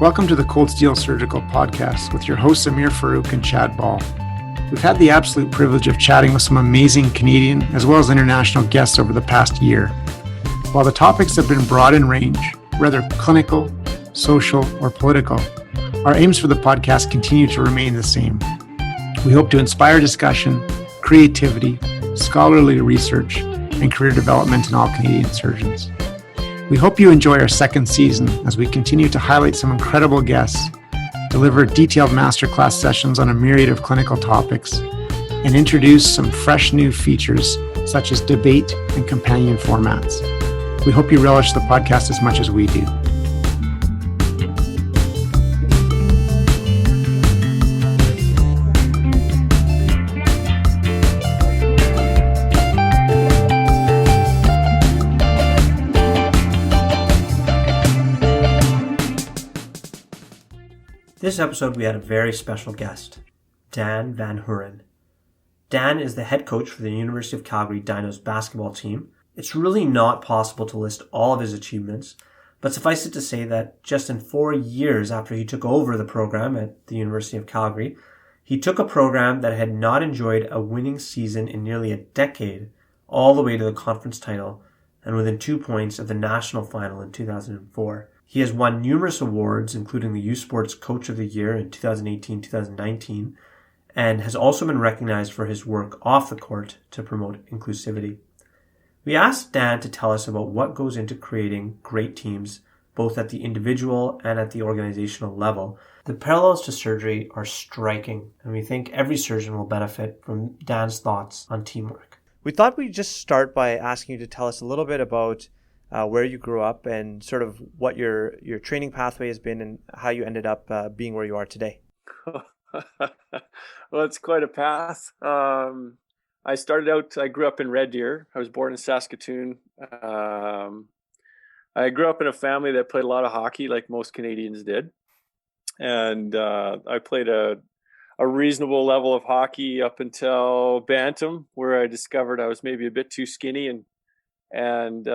Welcome to the Cold Steel Surgical Podcast with your hosts Amir Farouk and Chad Ball. We've had the absolute privilege of chatting with some amazing Canadian as well as international guests over the past year. While the topics have been broad in range, whether clinical, social, or political, our aims for the podcast continue to remain the same. We hope to inspire discussion, creativity, scholarly research, and career development in all Canadian surgeons. We hope you enjoy our second season as we continue to highlight some incredible guests, deliver detailed masterclass sessions on a myriad of clinical topics, and introduce some fresh new features such as debate and companion formats. We hope you relish the podcast as much as we do. This episode, we had a very special guest, Dan Vanhooren. Dan is the head coach for the University of Calgary Dinos basketball team. It's really not possible to list all of his achievements, but suffice it to say that just in 4 years after he took over the program at the University of Calgary, he took a program that had not enjoyed a winning season in nearly a decade all the way to the conference title and within 2 points of the national final in 2004. He has won numerous awards, including the U Sports Coach of the Year in 2018-2019, and has also been recognized for his work off the court to promote inclusivity. We asked Dan to tell us about what goes into creating great teams, both at the individual and at the organizational level. The parallels to surgery are striking, and we think every surgeon will benefit from Dan's thoughts on teamwork. We thought we'd just start by asking you to tell us a little bit about where you grew up and sort of what your training pathway has been and how you ended up being where you are today. Well, it's quite a path. I grew up in Red Deer. I was born in Saskatoon. I grew up in a family that played a lot of hockey like most Canadians did. And I played a reasonable level of hockey up until Bantam, where I discovered I was maybe a bit too skinny and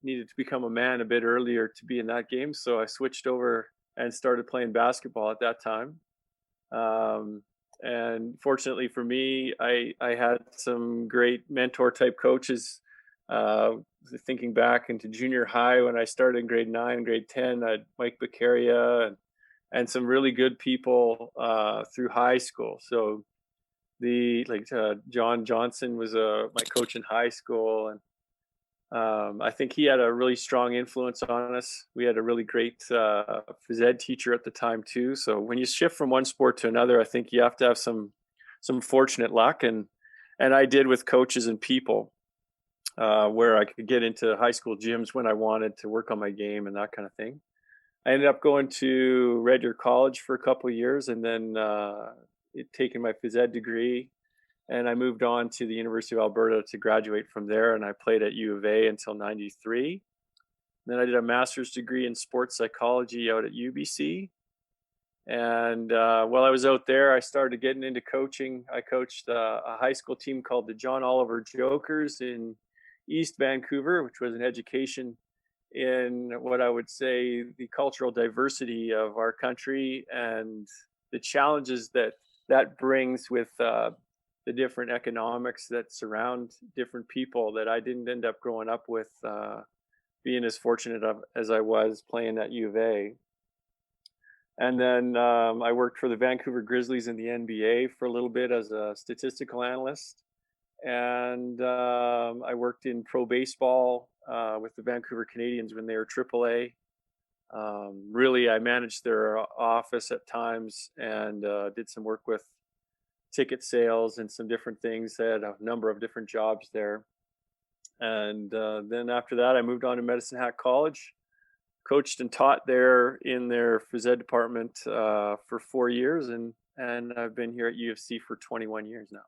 needed to become a man a bit earlier to be in that game. So I switched over and started playing basketball at that time. And fortunately for me, I had some great mentor type coaches. Thinking back into junior high when I started in grade 9, grade 10, I had Mike Beccaria and some really good people through high school. So John Johnson was my coach in high school, and I think he had a really strong influence on us. We had a really great phys ed teacher at the time too. So when you shift from one sport to another, I think you have to have some fortunate luck, and I did with coaches and people, where I could get into high school gyms when I wanted to work on my game and that kind of thing. I ended up going to Red Deer College for a couple of years, and then taking my phys ed degree. And I moved on to the University of Alberta to graduate from there. And I played at U of A until 93. Then I did a master's degree in sports psychology out at UBC. And while I was out there, I started getting into coaching. I coached a high school team called the John Oliver Jokers in East Vancouver, which was an education in what I would say the cultural diversity of our country and the challenges that brings with the different economics that surround different people that I didn't end up growing up with, being as fortunate as I was playing at U of A. And then I worked for the Vancouver Grizzlies in the NBA for a little bit as a statistical analyst. And I worked in pro baseball with the Vancouver Canadians when they were AAA. Really, I managed their office at times and did some work with ticket sales and some different things. I had a number of different jobs there. And then after that, I moved on to Medicine Hat College, coached and taught there in their phys ed department for 4 years. And I've been here at U of C for 21 years now.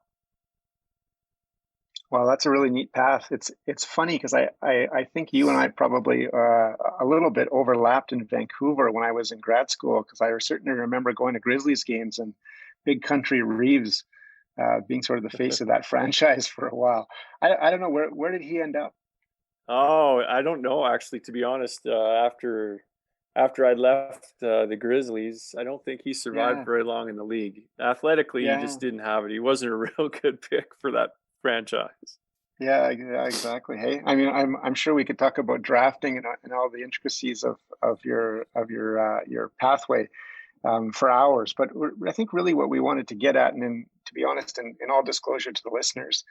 Well, that's a really neat path. It's funny because I think you and I probably a little bit overlapped in Vancouver when I was in grad school, because I certainly remember going to Grizzlies games and Big Country Reeves being sort of the face of that franchise for a while. I don't know, where did he end up? Oh, I don't know, actually, to be honest. After after I left the Grizzlies, I don't think he survived Yeah, very long in the league. Athletically, he yeah, just didn't have it. He wasn't a real good pick for that franchise. yeah, exactly. Hey, I mean, I'm sure we could talk about drafting and all the intricacies of your pathway for hours. But I think really what we wanted to get at, and then to be honest, in all disclosure to the listeners,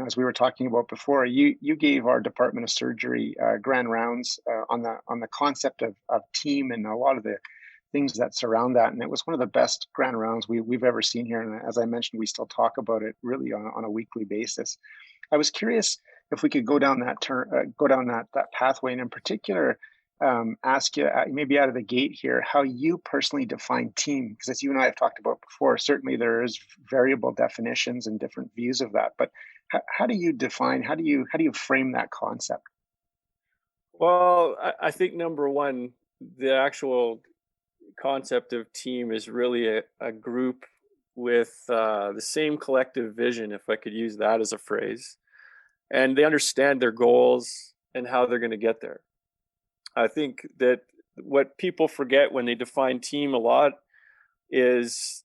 as we were talking about before, you gave our Department of Surgery grand rounds on the concept of team and a lot of the things that surround that. And it was one of the best grand rounds we've ever seen here. And as I mentioned, we still talk about it really on a weekly basis. I was curious if we could go down that pathway, and in particular, ask you maybe out of the gate here how you personally define team, because as you and I have talked about before, certainly there is variable definitions and different views of that. But how do you define? How do you frame that concept? Well, I think number one, the actual concept of team is really a group with the same collective vision, if I could use that as a phrase, and they understand their goals and how they're going to get there. I think that what people forget when they define team a lot is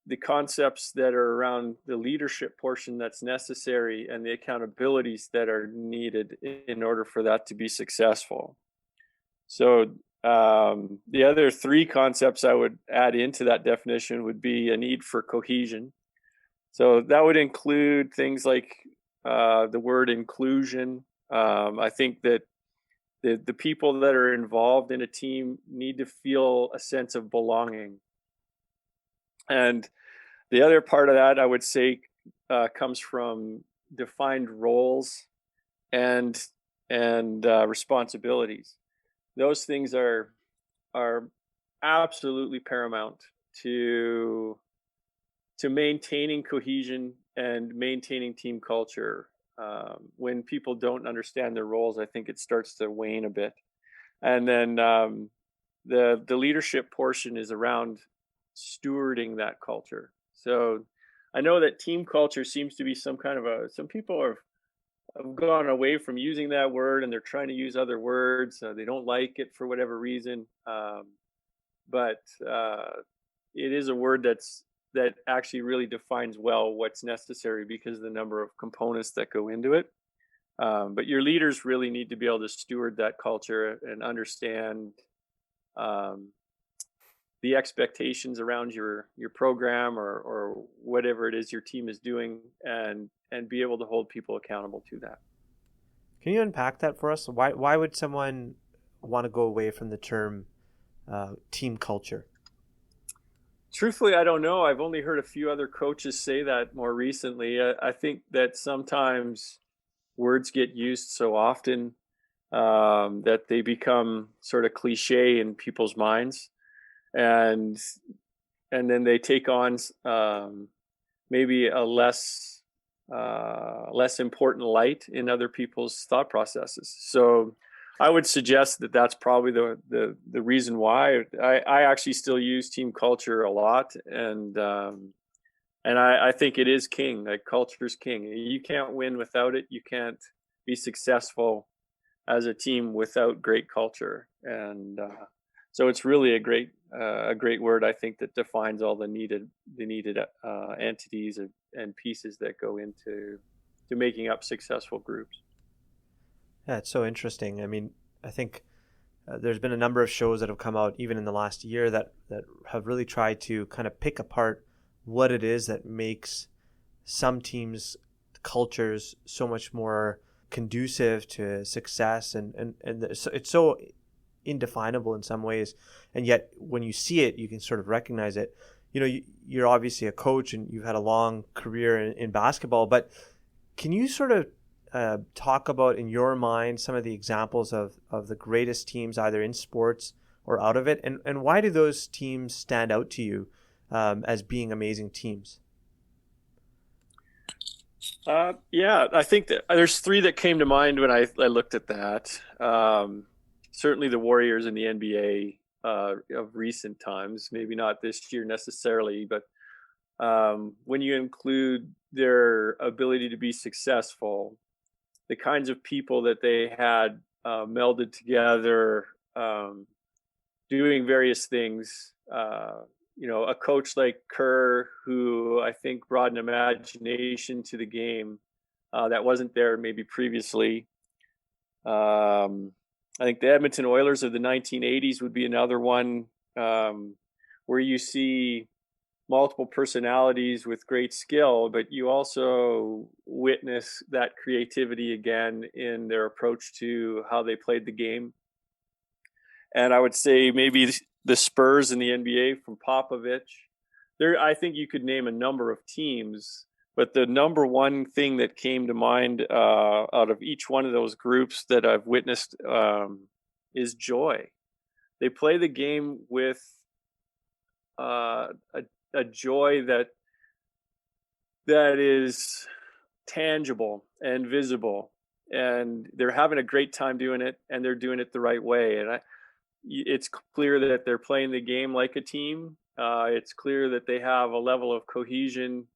the concepts that are around the leadership portion that's necessary and the accountabilities that are needed in order for that to be successful. So the other three concepts I would add into that definition would be a need for cohesion. So that would include things like the word inclusion. I think that the people that are involved in a team need to feel a sense of belonging. And the other part of that, I would say, comes from defined roles and responsibilities. Those things are absolutely paramount to maintaining cohesion and maintaining team culture. When people don't understand their roles, I think it starts to wane a bit. And then the leadership portion is around stewarding that culture. So I know that team culture seems to be some people have gone away from using that word and they're trying to use other words. They don't like it for whatever reason. But it is a word that actually really defines well what's necessary because of the number of components that go into it. But your leaders really need to be able to steward that culture and understand the expectations around your program or whatever it is your team is doing, and be able to hold people accountable to that. Can you unpack that for us? Why would someone want to go away from the term team culture? Truthfully, I don't know. I've only heard a few other coaches say that more recently. I think that sometimes words get used so often that they become sort of cliche in people's minds, and then they take on maybe a less important light in other people's thought processes. So I would suggest that that's probably the reason why. I actually still use team culture a lot, and I think it is king. Like, culture's king. You can't win without it. You can't be successful as a team without great culture. And so it's really a great word, I think, that defines all the needed entities and pieces that go into making up successful groups. Yeah, it's so interesting. I mean, I think there's been a number of shows that have come out even in the last year that have really tried to kind of pick apart what it is that makes some teams' cultures so much more conducive to success, and it's so indefinable in some ways, and yet when you see it, you can sort of recognize it. You're obviously a coach and you've had a long career in basketball, but can you sort of talk about, in your mind, some of the examples of the greatest teams either in sports or out of it, and why do those teams stand out to you as being amazing teams? Yeah, I think that there's three that came to mind when I looked at that. Certainly the Warriors in the NBA of recent times, maybe not this year necessarily, but when you include their ability to be successful, the kinds of people that they had melded together doing various things. A coach like Kerr, who I think brought an imagination to the game that wasn't there maybe previously. I think the Edmonton Oilers of the 1980s would be another one, where you see multiple personalities with great skill, but you also witness that creativity again in their approach to how they played the game. And I would say maybe the Spurs in the NBA from Popovich. I think you could name a number of teams, but the number one thing that came to mind out of each one of those groups that I've witnessed is joy. They play the game with a joy that is tangible and visible, and they're having a great time doing it, and they're doing it the right way. And it's clear that they're playing the game like a team. It's clear that they have a level of cohesion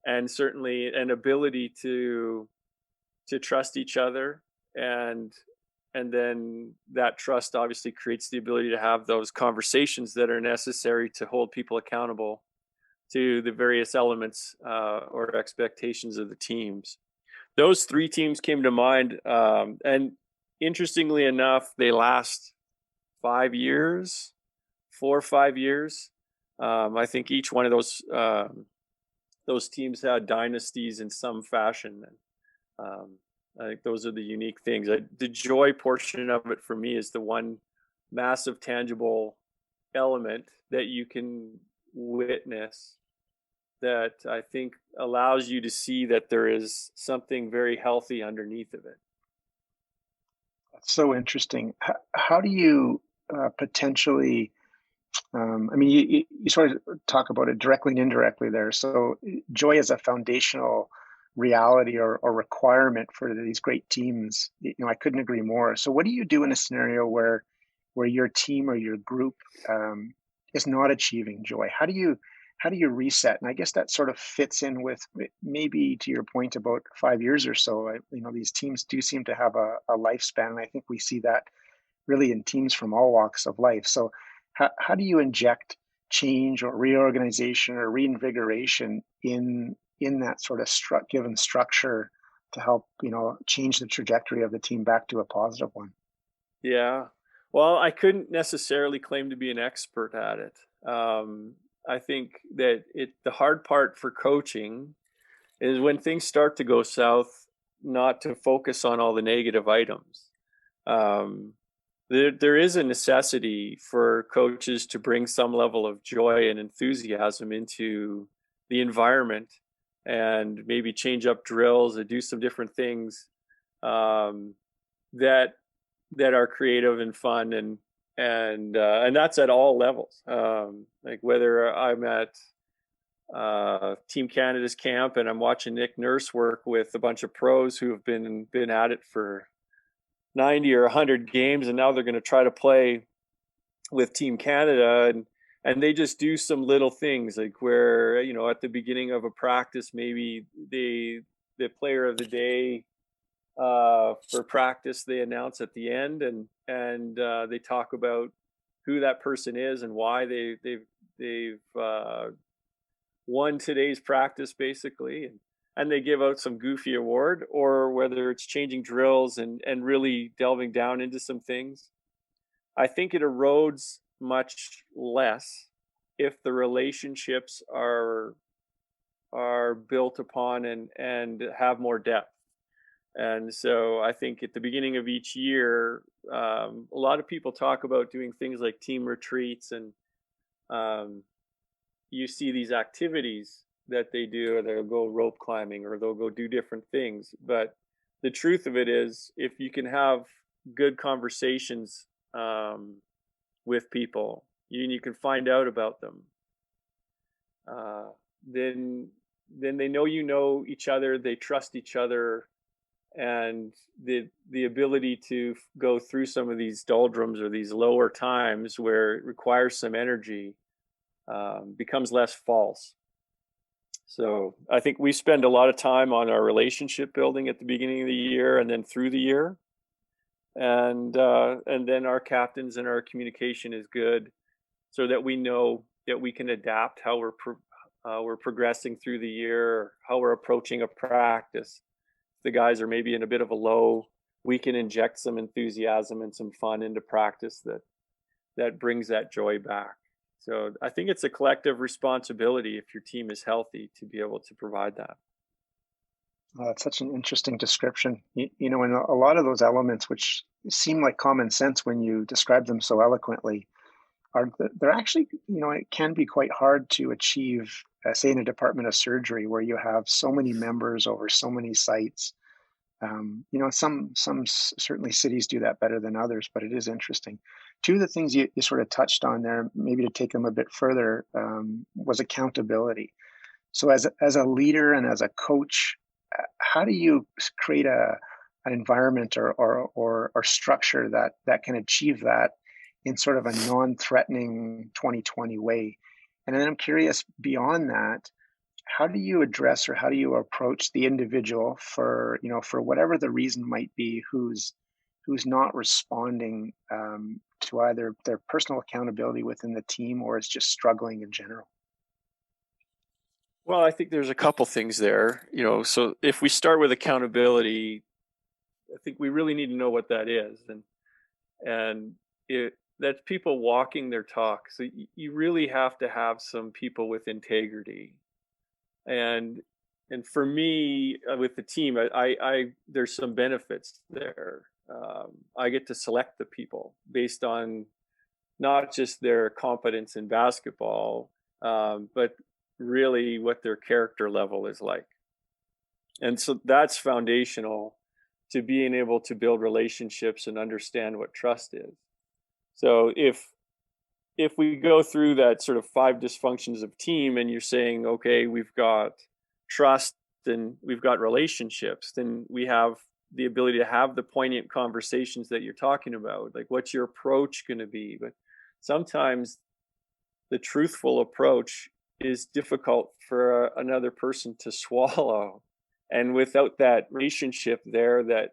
and certainly an ability to trust each other, and then that trust obviously creates the ability to have those conversations that are necessary to hold people accountable to the various elements or expectations of the teams. Those three teams came to mind, and interestingly enough, they last 5 years, 4 or 5 years. I think each one of those teams had dynasties in some fashion. And I think those are the unique things. The joy portion of it for me is the one massive tangible element that you can witness that I think allows you to see that there is something very healthy underneath of it. That's so interesting. How do you potentially, you sort of talk about it directly and indirectly there. So joy is a foundational reality or requirement for these great teams. I couldn't agree more. So what do you do in a scenario where your team or your group is not achieving joy? How do you reset? And I guess that sort of fits in with maybe to your point about 5 years or so. These teams do seem to have a lifespan, and I think we see that really in teams from all walks of life. So how do you inject change or reorganization or reinvigoration in that sort of given structure to help change the trajectory of the team back to a positive one? Yeah. Well, I couldn't necessarily claim to be an expert at it. I think that the hard part for coaching is when things start to go south, not to focus on all the negative items. There is a necessity for coaches to bring some level of joy and enthusiasm into the environment, and maybe change up drills and do some different things that are creative and fun, and that's at all levels. Like whether I'm at Team Canada's camp and I'm watching Nick Nurse work with a bunch of pros who have been at it for 90 or 100 games, and now they're going to try to play with Team Canada, and they just do some little things like where, at the beginning of a practice, maybe the player of the day for practice, they announce at the end, and they talk about who that person is and why they've won today's practice, basically. And they give out some goofy award, or whether it's changing drills and really delving down into some things. I think it erodes much less if the relationships are built upon and have more depth. And so I think at the beginning of each year, a lot of people talk about doing things like team retreats, and you see these activities that they do, or they'll go rope climbing, or they'll go do different things. But the truth of it is, if you can have good conversations with people, you can find out about them, then they know each other, they trust each other, and the ability to go through some of these doldrums or these lower times where it requires some energy becomes less false. So I think we spend a lot of time on our relationship building at the beginning of the year and then through the year. and then our captains and our communication is good, so that we know that we can adapt how we're progressing through the year, how we're approaching a practice. The guys are maybe in a bit of a low, we can inject some enthusiasm and some fun into practice that brings that joy back. So I think it's a collective responsibility, if your team is healthy, to be able to provide that. That's such an interesting description. And a lot of those elements, which seem like common sense when you describe them so eloquently, they're actually, it can be quite hard to achieve, say, in a department of surgery where you have so many members over so many sites. Some certainly cities do that better than others, but it is interesting. Two of the things you sort of touched on there, maybe to take them a bit further, was accountability. So as a leader and as a coach, how do you create an environment or structure that can achieve that in sort of a non-threatening 2020 way? And then I'm curious, beyond that, how do you address or how do you approach the individual for whatever the reason might be, who's not responding to either their personal accountability within the team or is just struggling in general? Well, I think there's a couple things there. So if we start with accountability, I think we really need to know what that is, and that's people walking their talk. So you really have to have some people with integrity, and for me, with the team, I there's some benefits there. I get to select the people based on not just their competence in basketball, but really what their character level is like. And so that's foundational to being able to build relationships and understand what trust is. So if we go through that sort of 5 dysfunctions of team, and you're saying, okay, we've got trust and we've got relationships, then we have the ability to have the poignant conversations that you're talking about. Like, what's your approach going to be? But sometimes the truthful approach is difficult for another person to swallow. And without that relationship there that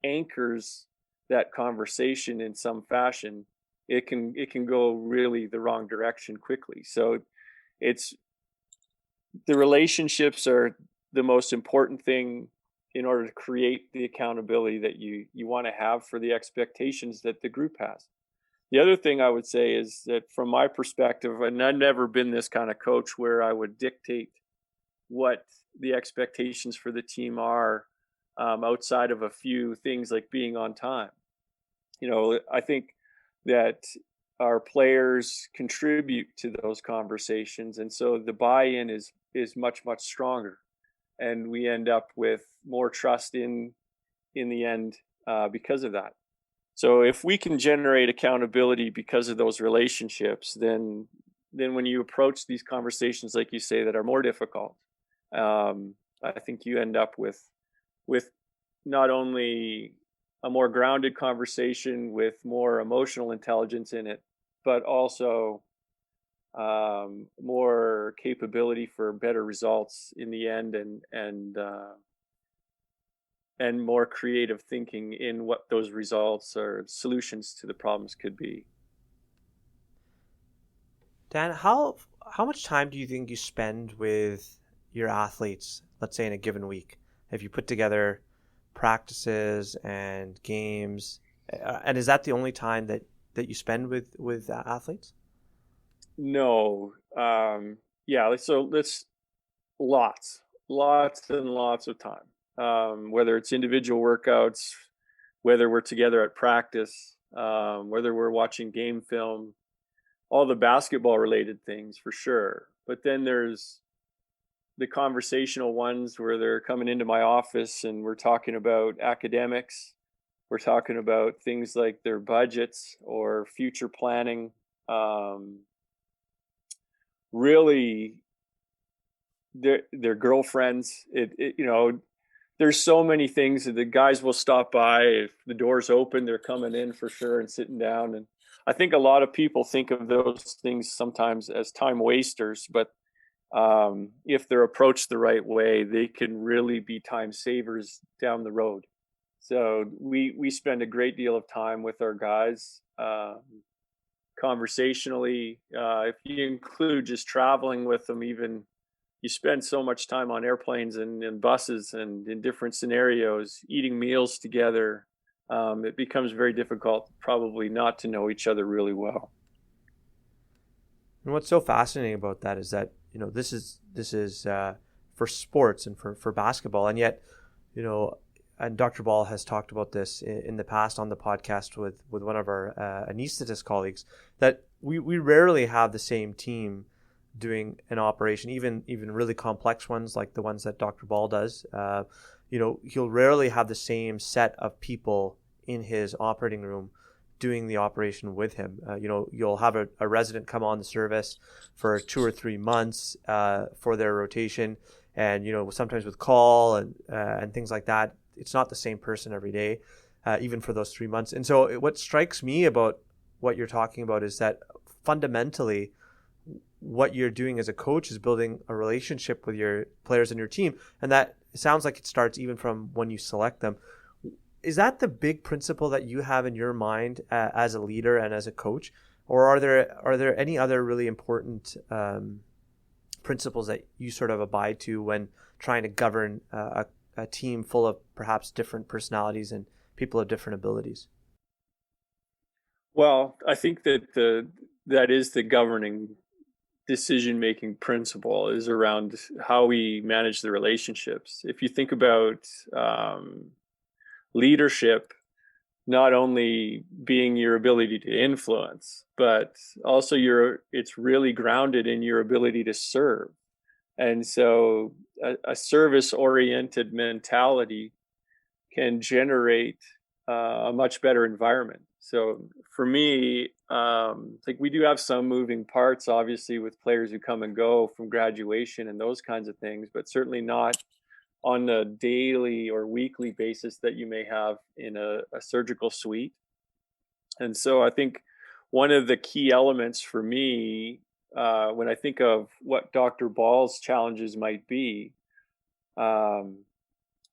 anchors that conversation in some fashion, it can go really the wrong direction quickly. So it's the relationships are the most important thing in order to create the accountability that you want to have for the expectations that the group has. The other thing I would say is that from my perspective, and I've never been this kind of coach where I would dictate what the expectations for the team are, outside of a few things like being on time. I think that our players contribute to those conversations, and so the buy-in is much, much stronger, and we end up with more trust in the end because of that. So if we can generate accountability because of those relationships, then when you approach these conversations, like you say, that are more difficult, I think you end up with not only a more grounded conversation with more emotional intelligence in it, but also more capability for better results in the end, and more creative thinking in what those results or solutions to the problems could be. Dan, how much time do you think you spend with your athletes, let's say in a given week? Have you put together practices and games, and is that the only time that you spend with athletes? No. Yeah, so that's lots and lots of time. Whether it's individual workouts, whether we're together at practice, whether we're watching game film, all the basketball related things for sure. But then there's the conversational ones where they're coming into my office and we're talking about academics. We're talking about things like their budgets or future planning. Really, their girlfriends. There's so many things that the guys will stop by. If the door's open, they're coming in for sure and sitting down. And I think a lot of people think of those things sometimes as time wasters, but if they're approached the right way, they can really be time savers down the road. So we spend a great deal of time with our guys, conversationally. If you include just traveling with them, even you spend so much time on airplanes and buses and in different scenarios, eating meals together. It becomes very difficult probably not to know each other really well. And what's so fascinating about that is that, this is for sports and for basketball. And yet, and Dr. Ball has talked about this in the past on the podcast with one of our anesthetist colleagues, that we rarely have the same team doing an operation, even really complex ones like the ones that Dr. Ball does. He'll rarely have the same set of people in his operating room doing the operation with him. You'll have a resident come on the service for 2 or 3 months for their rotation, and sometimes with call and things like that. It's not the same person every day, even for those 3 months. And so what strikes me about what you're talking about is that fundamentally what you're doing as a coach is building a relationship with your players and your team. And that sounds like it starts even from when you select them. Is that the big principle that you have in your mind as a leader and as a coach? Or are there any other really important principles that you sort of abide to when trying to govern a team full of perhaps different personalities and people of different abilities? Well, I think that that is the governing decision-making principle, is around how we manage the relationships. If you think about leadership, not only being your ability to influence, but also it's really grounded in your ability to serve. And so a service-oriented mentality can generate a much better environment. So for me, we do have some moving parts, obviously, with players who come and go from graduation and those kinds of things, but certainly not on a daily or weekly basis that you may have in a surgical suite. And so I think one of the key elements for me, when I think of what Dr. Ball's challenges might be,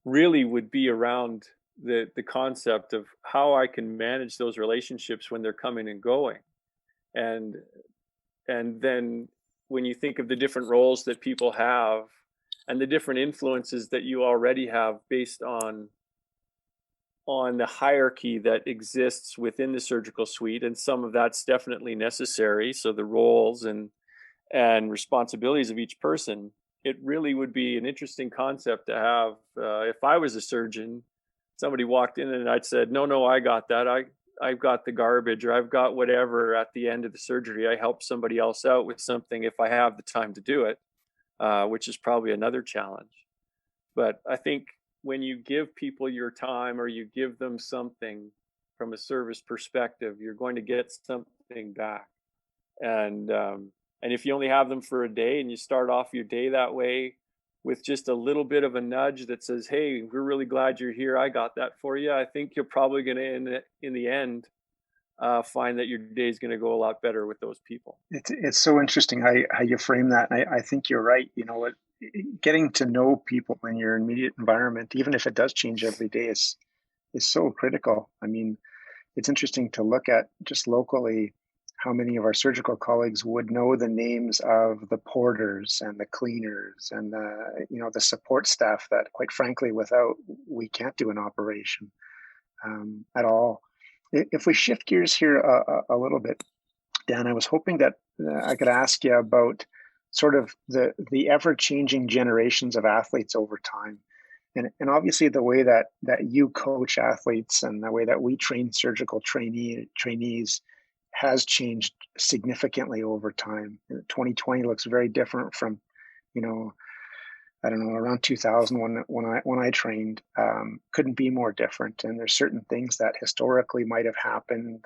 really would be around the concept of how I can manage those relationships when they're coming and going. And then when you think of the different roles that people have and the different influences that you already have based on the hierarchy that exists within the surgical suite, and some of that's definitely necessary. So the roles and responsibilities of each person, it really would be an interesting concept to have. If I was a surgeon, somebody walked in and I'd said, no, I got that. I've got the garbage, or I've got whatever at the end of the surgery. I help somebody else out with something if I have the time to do it, which is probably another challenge. But I think when you give people your time, or you give them something from a service perspective, you're going to get something back. And if you only have them for a day and you start off your day that way, with just a little bit of a nudge that says, hey, we're really glad you're here, I got that for you, I think you're probably going to, in the end, find that your day is going to go a lot better with those people. It's so interesting how you frame that. And I think you're right. Getting to know people in your immediate environment, even if it does change every day, is so critical. I mean, it's interesting to look at just locally how many of our surgical colleagues would know the names of the porters and the cleaners and the support staff that, quite frankly, without, we can't do an operation at all. If we shift gears here a little bit, Dan, I was hoping that I could ask you about sort of the ever-changing generations of athletes over time. And obviously the way that you coach athletes and the way that we train surgical trainees has changed significantly over time. 2020 looks very different from, I don't know, around 2000 when I trained. Couldn't be more different. And there's certain things that historically might have happened,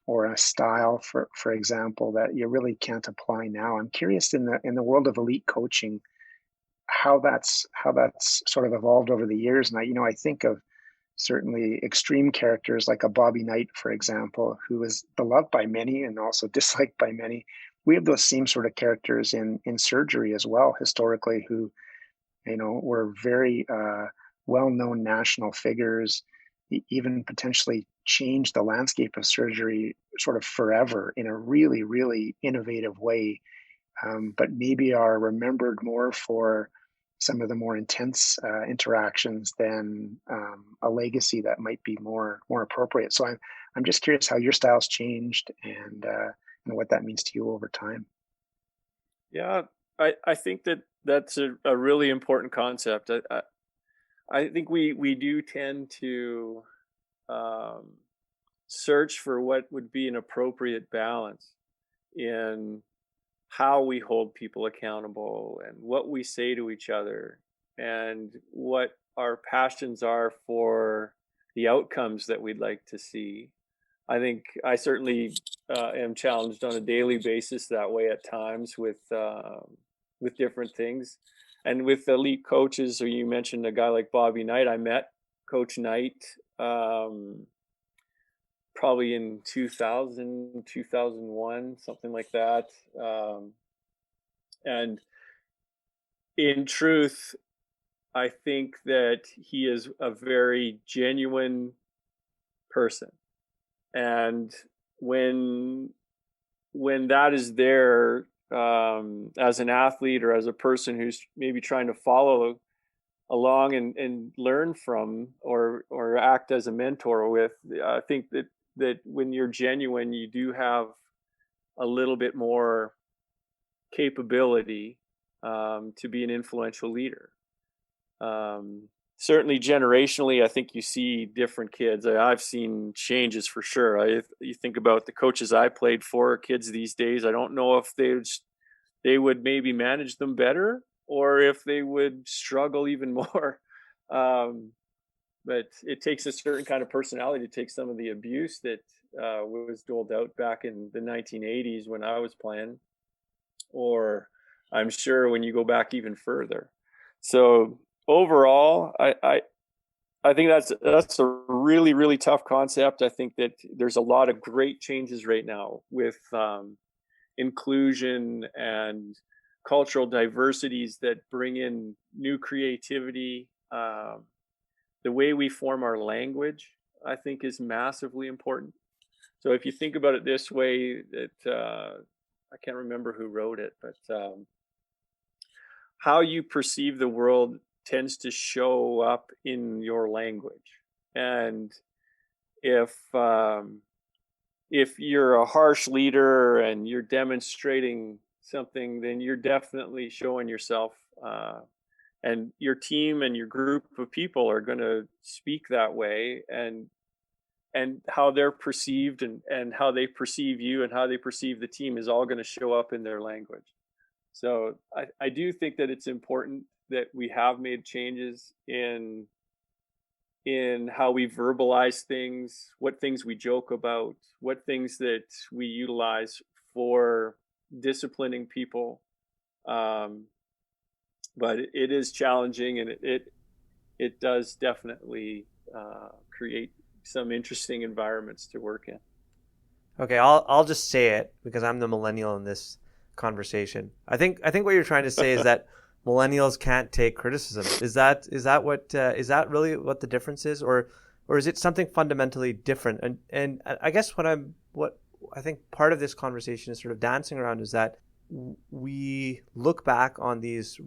or a style, for example, that you really can't apply now. I'm curious in the world of elite coaching, how that's sort of evolved over the years. And I think of certainly extreme characters like a Bobby Knight, for example, who is beloved by many and also disliked by many. We have those same sort of characters in surgery as well, historically, who, were very well-known national figures, even potentially change the landscape of surgery sort of forever in a really, really innovative way, but maybe are remembered more for some of the more intense interactions than a legacy that might be more appropriate. So I'm just curious how your style's changed and what that means to you over time. Yeah, I think that's a really important concept. I think we do tend to um, search for what would be an appropriate balance in how we hold people accountable and what we say to each other and what our passions are for the outcomes that we'd like to see. I think I certainly am challenged on a daily basis that way at times with different things, and with elite coaches. Or you mentioned a guy like Bobby Knight. I met Coach Knight probably in 2000, 2001, something like that. And in truth, I think that he is a very genuine person. And when that is there, as an athlete or as a person who's maybe trying to follow along and learn from or act as a mentor with, I think that when you're genuine, you do have a little bit more capability to be an influential leader. Certainly generationally, I think you see different kids. I've seen changes for sure. You think about the coaches I played for, kids these days, I don't know if they would maybe manage them better or if they would struggle even more. But it takes a certain kind of personality to take some of the abuse that was doled out back in the 1980s when I was playing, or I'm sure when you go back even further. So overall, I think that's a really, really tough concept. I think that there's a lot of great changes right now with inclusion and cultural diversities that bring in new creativity. The way we form our language, I think, is massively important. So if you think about it this way, that I can't remember who wrote it, but how you perceive the world tends to show up in your language. And if you're a harsh leader and you're demonstrating something, then you're definitely showing yourself, and your team and your group of people are going to speak that way, and how they're perceived and how they perceive you and how they perceive the team is all going to show up in their language. So I do think that it's important that we have made changes in how we verbalize things, what things we joke about, what things that we utilize for disciplining people. But it is challenging, and it does definitely create some interesting environments to work in. Okay, I'll just say it because I'm the millennial in this conversation. I think what you're trying to say is that millennials can't take criticism. Is that really what the difference is, or is it something fundamentally different? And I guess what I think part of this conversation is sort of dancing around is that we look back on these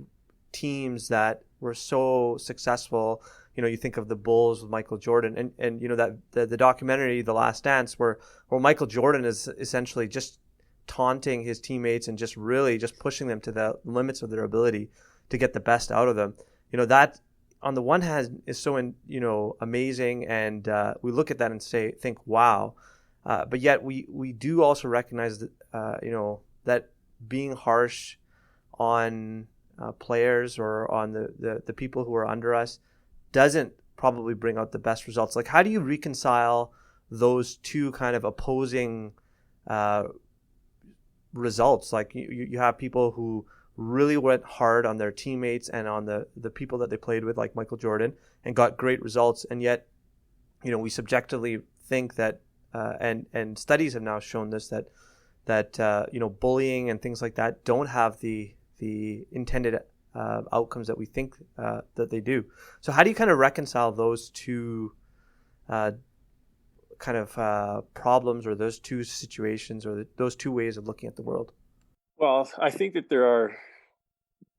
teams that were so successful. You know, you think of the Bulls with Michael Jordan, and you know that the documentary The Last Dance, where Michael Jordan is essentially just taunting his teammates and just really just pushing them to the limits of their ability to get the best out of them. You know, that on the one hand is so amazing, and we look at that and think wow, but yet we do also recognize that that being harsh on players or on the people who are under us doesn't probably bring out the best results. Like, how do you reconcile those two kind of opposing results? Like you have people who really went hard on their teammates and on the people that they played with, like Michael Jordan, and got great results, and yet we subjectively think that and studies have now shown this, that bullying and things like that don't have the intended outcomes that we think that they do. So how do you kind of reconcile those two problems, or those two situations, or those two ways of looking at the world? Well, I think that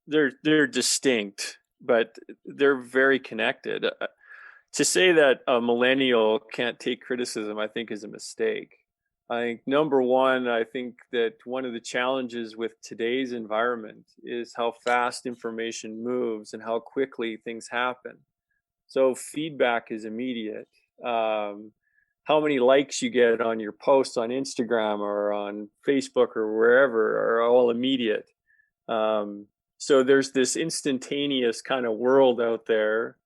they're distinct, but they're very connected. To say that a millennial can't take criticism, I think, is a mistake. I think number one, I think that one of the challenges with today's environment is how fast information moves and how quickly things happen. So feedback is immediate. How many likes you get on your posts on Instagram or on Facebook or wherever are all immediate. So there's this instantaneous kind of world out there.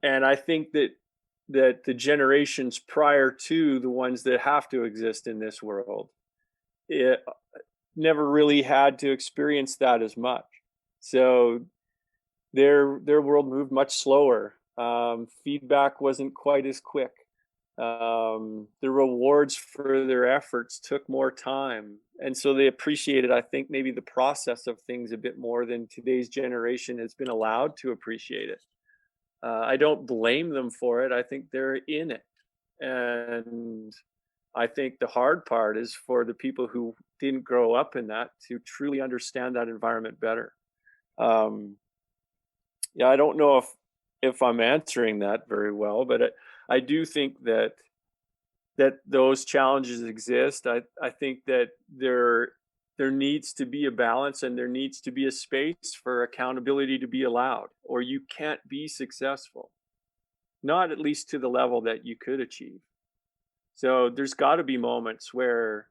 And I think that the generations prior to the ones that have to exist in this world, it never really had to experience that as much. So their world moved much slower. Feedback wasn't quite as quick. The rewards for their efforts took more time. And so they appreciated, I think, maybe the process of things a bit more than today's generation has been allowed to appreciate it. I don't blame them for it. I think they're in it. And I think the hard part is for the people who didn't grow up in that to truly understand that environment better. I don't know if I'm answering that very well, but I do think that those challenges exist. I think that there needs to be a balance, and there needs to be a space for accountability to be allowed, or you can't be successful, not at least to the level that you could achieve. So there's got to be moments where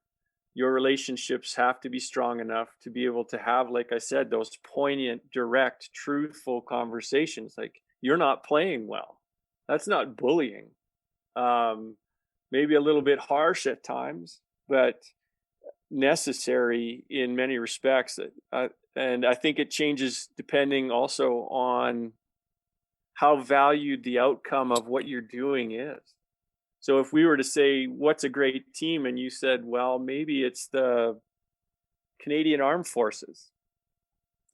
your relationships have to be strong enough to be able to have, like I said, those poignant, direct, truthful conversations. Like, you're not playing well. That's not bullying. Maybe a little bit harsh at times, but necessary in many respects. And I think it changes depending also on how valued the outcome of what you're doing is. So if we were to say, what's a great team? And you said, well, maybe it's the Canadian Armed Forces.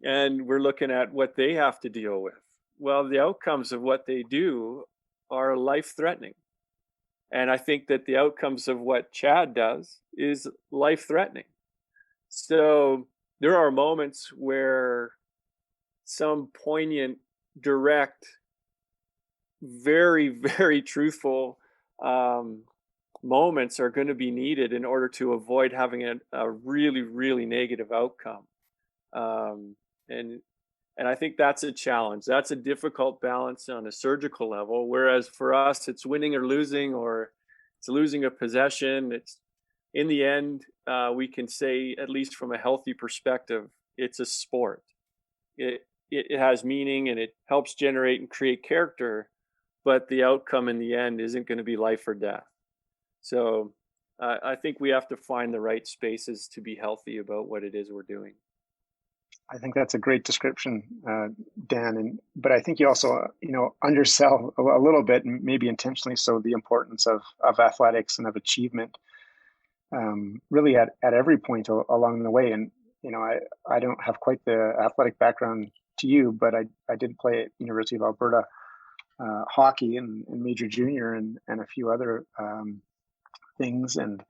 And we're looking at what they have to deal with. Well, the outcomes of what they do are life-threatening. And I think that the outcomes of what Chad does is life-threatening. So there are moments where some poignant, direct, very, very truthful moments are going to be needed in order to avoid having a really, really negative outcome. And I think that's a challenge. That's a difficult balance on a surgical level. Whereas for us, it's winning or losing, or it's losing a possession. It's, in the end, we can say, at least from a healthy perspective, it's a sport. It has meaning, and it helps generate and create character, but the outcome in the end isn't going to be life or death. So I think we have to find the right spaces to be healthy about what it is we're doing. I think that's a great description, Dan. But I think you also, undersell a little bit, maybe intentionally so, the importance of athletics and of achievement, really at every point along the way. And I don't have quite the athletic background to you, but I did play at University of Alberta hockey and major junior and a few other things. And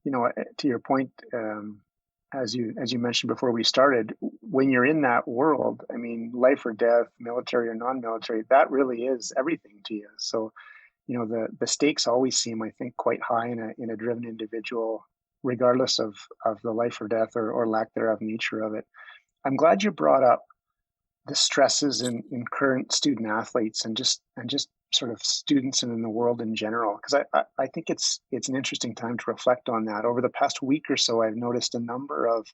to your point, as you mentioned before we started, when you're in that world, I mean, life or death, military or non-military, that really is everything to you. So, the stakes always seem, I think, quite high in a driven individual, regardless of the life or death or lack thereof nature of it. I'm glad you brought up the stresses in current student athletes and just sort of students and in the world in general, because I think it's an interesting time to reflect on that. Over the past week or so, I've noticed a number of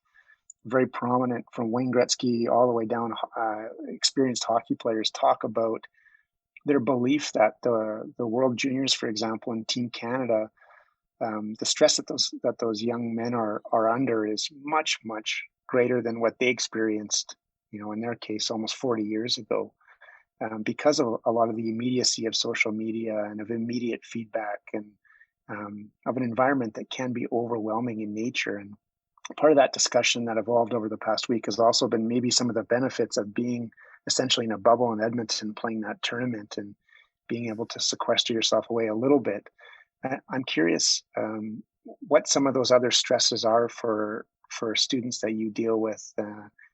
very prominent, from Wayne Gretzky all the way down, experienced hockey players talk about their belief that the World Juniors, for example, and Team Canada, the stress that those young men are under is much, much greater than what they experienced, in their case, almost 40 years ago. Because of a lot of the immediacy of social media and of immediate feedback and of an environment that can be overwhelming in nature. And part of that discussion that evolved over the past week has also been maybe some of the benefits of being essentially in a bubble in Edmonton, playing that tournament and being able to sequester yourself away a little bit. I'm curious what some of those other stresses are for students that you deal with,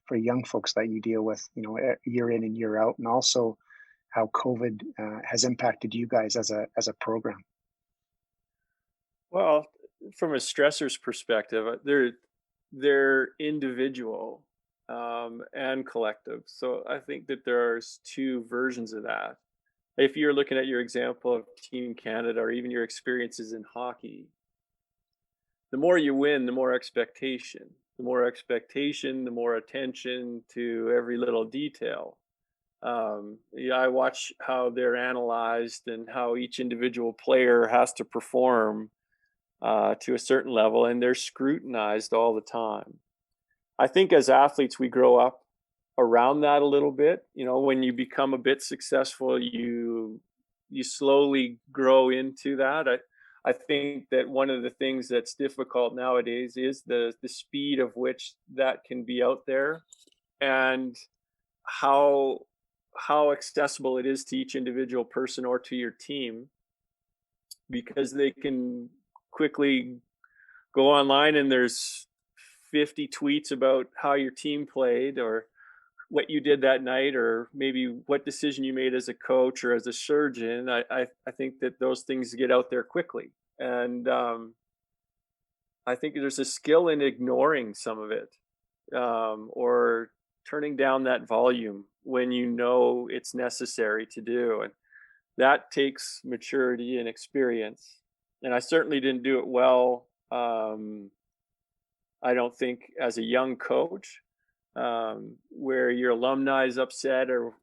for young folks that you deal with, year in and year out, and also how COVID has impacted you guys as a program. Well, from a stressor's perspective, they're individual and collective. So I think that there's two versions of that. If you're looking at your example of Team Canada or even your experiences in hockey, the more you win, the more expectation. The more expectation, the more attention to every little detail. Yeah, I watch how they're analyzed and how each individual player has to perform to a certain level, and they're scrutinized all the time. I think as athletes, we grow up around that a little bit. When you become a bit successful, you slowly grow into that. I think that one of the things that's difficult nowadays is the speed of which that can be out there, and how accessible it is to each individual person or to your team, because they can quickly go online and there's 50 tweets about how your team played or what you did that night, or maybe what decision you made as a coach or as a surgeon. I think that those things get out there quickly. And I think there's a skill in ignoring some of it, or turning down that volume when you know it's necessary to do. And that takes maturity and experience. And I certainly didn't do it well. I don't think as a young coach, where your alumni is upset or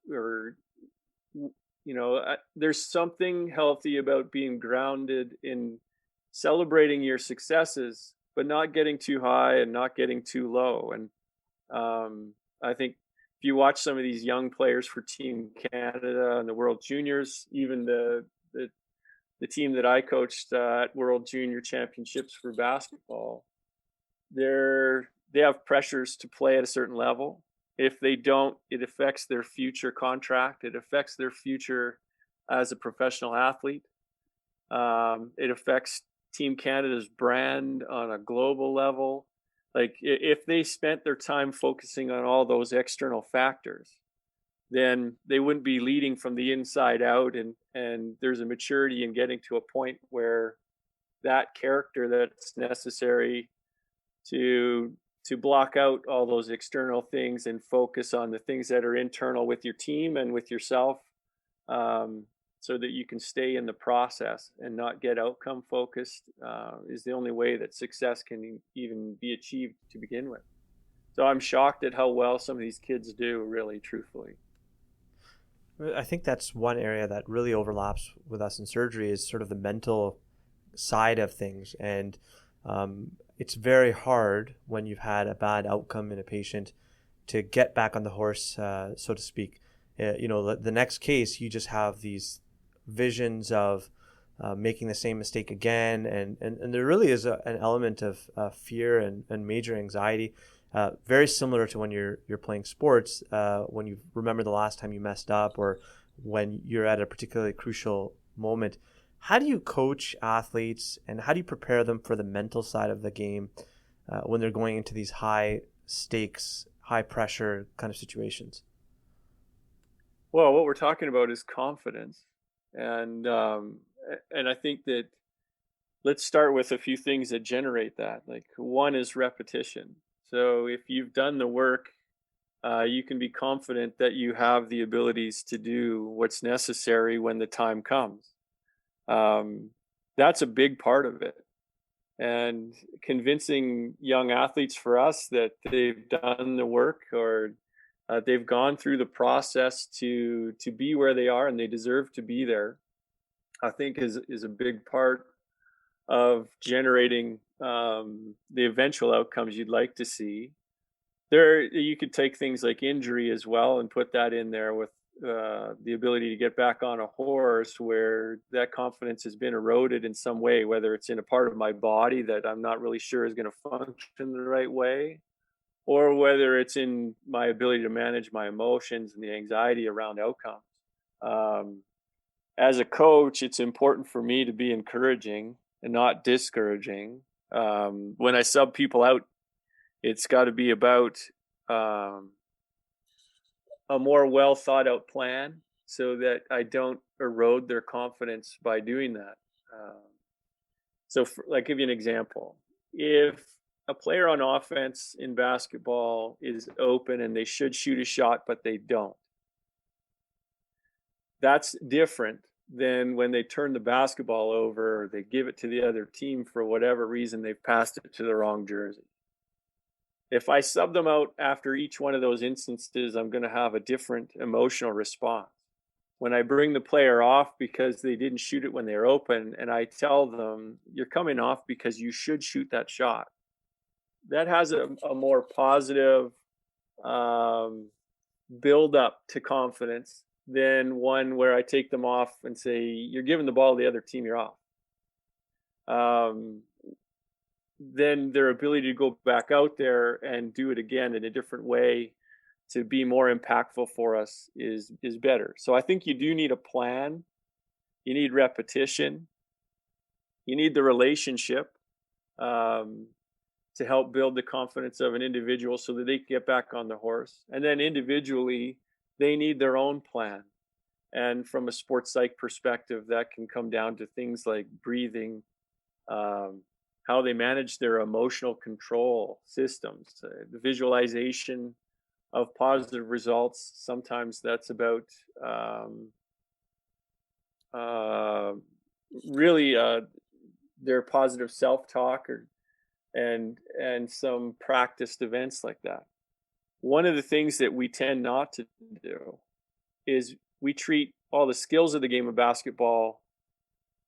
there's something healthy about being grounded in celebrating your successes, but not getting too high and not getting too low. And I think if you watch some of these young players for Team Canada and the World Juniors, even the team that I coached at World Junior Championships for basketball, they have pressures to play at a certain level. If they don't, it affects their future contract. It affects their future as a professional athlete. It affects Team Canada's brand on a global level. Like, if they spent their time focusing on all those external factors, then they wouldn't be leading from the inside out. And there's a maturity in getting to a point where that character that's necessary to block out all those external things and focus on the things that are internal with your team and with yourself, so that you can stay in the process and not get outcome focused, is the only way that success can even be achieved to begin with. So I'm shocked at how well some of these kids do, really, truthfully. I think that's one area that really overlaps with us in surgery, is sort of the mental side of things. And it's very hard when you've had a bad outcome in a patient to get back on the horse, so to speak. The next case, you just have these visions of making the same mistake again. And there really is an element of fear and major anxiety, very similar to when you're playing sports, when you remember the last time you messed up or when you're at a particularly crucial moment. How do you coach athletes and how do you prepare them for the mental side of the game when they're going into these high stakes, high pressure kind of situations? Well, what we're talking about is confidence. And I think that let's start with a few things that generate that. Like, one is repetition. So if you've done the work, you can be confident that you have the abilities to do what's necessary when the time comes. That's a big part of it. And convincing young athletes for us that they've done the work, or they've gone through the process to be where they are and they deserve to be there, I think is a big part of generating the eventual outcomes you'd like to see. You could take things like injury as well and put that in there with the ability to get back on a horse where that confidence has been eroded in some way, whether it's in a part of my body that I'm not really sure is going to function the right way, or whether it's in my ability to manage my emotions and the anxiety around outcomes. As a coach, it's important for me to be encouraging and not discouraging. When I sub people out, it's got to be about a more well thought out plan so that I don't erode their confidence by doing that. Like, give you an example. If a player on offense in basketball is open and they should shoot a shot, but they don't, that's different than when they turn the basketball over or they give it to the other team for whatever reason they've passed it to the wrong jersey. If I sub them out after each one of those instances, I'm going to have a different emotional response. When I bring the player off because they didn't shoot it when they're open, and I tell them, you're coming off because you should shoot that shot, that has a more positive build up to confidence than one where I take them off and say, you're giving the ball to the other team, you're off. Then their ability to go back out there and do it again in a different way to be more impactful for us is better. So I think you do need a plan. You need repetition. You need the relationship to help build the confidence of an individual so that they can get back on the horse. And then individually, they need their own plan. And from a sports psych perspective, that can come down to things like breathing, how they manage their emotional control systems, the visualization of positive results. Sometimes that's about really their positive self-talk and some practiced events like that. One of the things that we tend not to do is we treat all the skills of the game of basketball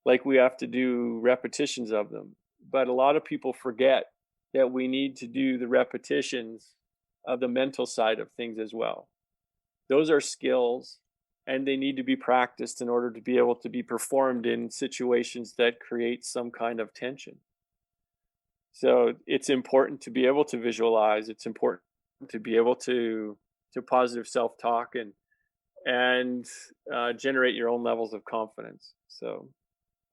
like we have to do repetitions of them. But a lot of people forget that we need to do the repetitions of the mental side of things as well. Those are skills, and they need to be practiced in order to be able to be performed in situations that create some kind of tension. So it's important to be able to visualize. It's important to be able to positive self-talk and generate your own levels of confidence. So